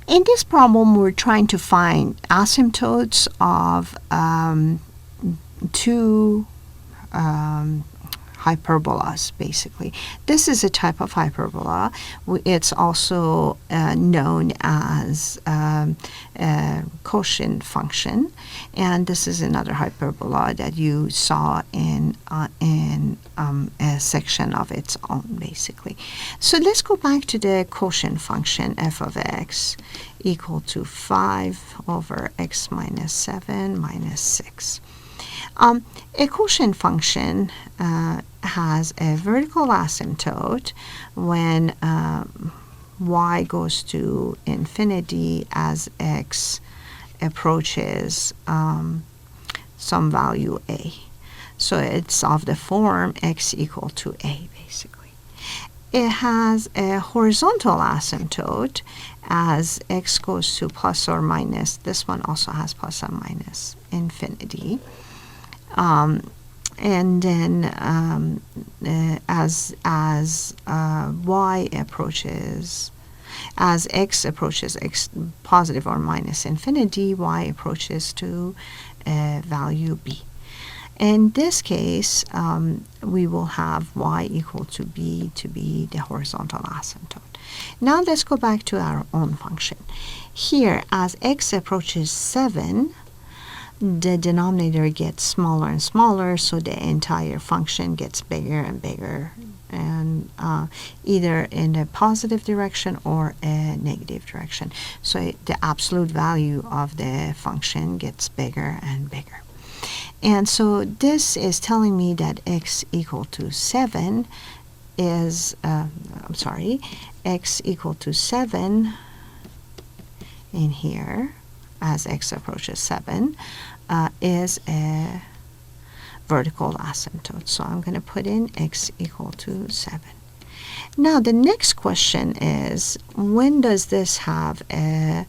In this problem, we're trying to find asymptotes of two hyperbolas, basically. This is a type of hyperbola. It's also known as quotient function, and this is another hyperbola that you saw in a section of its own, basically. So let's go back to the quotient function f of x equal to 5 over x minus 7 minus 6. A quotient function has a vertical asymptote when y goes to infinity as x approaches some value a. So it's of the form x equal to a, basically. It has a horizontal asymptote as x goes to plus or minus. This one also has plus or minus infinity. And then as y approaches, as x approaches x positive or minus infinity, y approaches to value b. In this case, we will have y equal to b to be the horizontal asymptote. Now let's go back to our own function. Here, as x approaches 7, the denominator gets smaller and smaller, so the entire function gets bigger and bigger, and either in a positive direction or a negative direction. So the absolute value of the function gets bigger and bigger. And so this is telling me that x equal to 7 is, x equal to 7 in here, as x approaches 7, is a vertical asymptote. So I'm going to put in x equal to 7. Now the next question is, when does this have a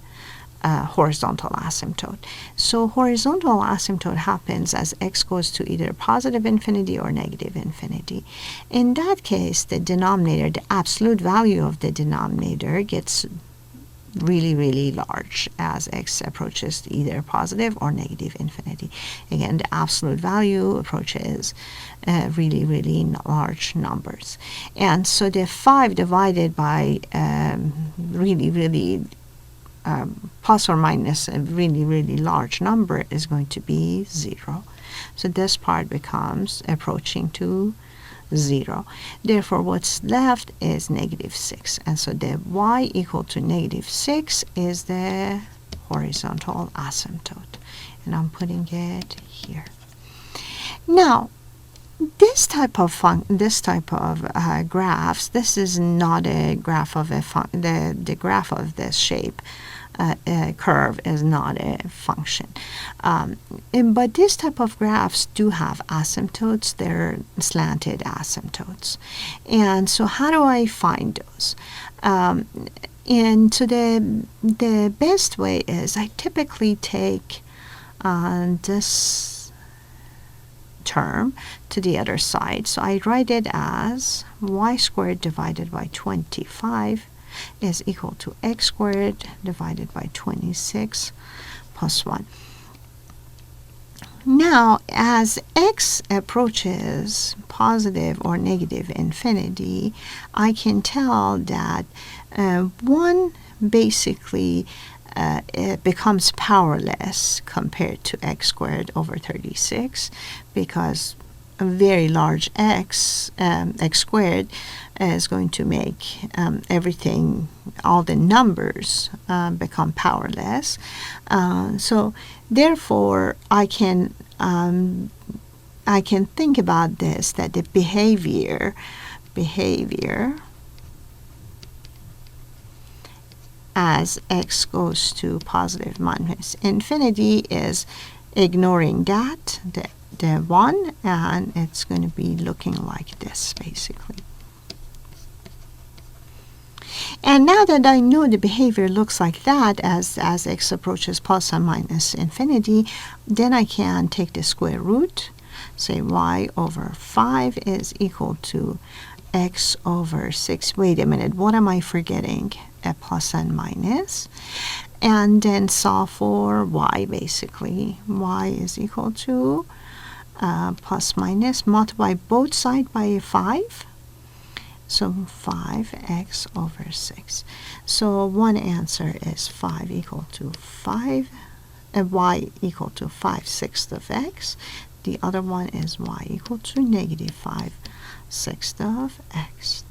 horizontal asymptote? So horizontal asymptote happens as x goes to either positive infinity or negative infinity. In that case, the denominator, the absolute value of the denominator, gets really, really large as x approaches either positive or negative infinity. Again, the absolute value approaches really, really large numbers. And so the 5 divided by really, really plus or minus a really, really large number is going to be 0. So this part becomes approaching to 0. Therefore, what's left is negative 6. And so the y equal to negative 6 is the horizontal asymptote. And I'm putting it here. Now, this type of graphs, this is not a graph of the graph of this shape. Curve is not a function. But this type of graphs do have asymptotes. They're slanted asymptotes. And so how do I find those? And so the best way is I typically take this term to the other side. So I write it as y squared divided by 25 is equal to x squared divided by 26 plus 1. Now, as x approaches positive or negative infinity, I can tell that 1 basically it becomes powerless compared to x squared over 36, because a very large x squared is going to make everything, all the numbers become powerless. So therefore, I can think about this, that the behavior as x goes to positive minus infinity is ignoring that, the 1, and it's going to be looking like this, basically. And now that I know the behavior looks like that as x approaches plus or minus infinity, then I can take the square root, say y over 5 is equal to x over 6. Wait a minute, what am I forgetting? plus and minus, and then solve for y. Basically, y is equal to plus minus, multiply both sides by 5. So 5x over 6. So one answer is 5 equal to 5, and y equal to 5/6 of x. The other one is y equal to negative 5/6 of x.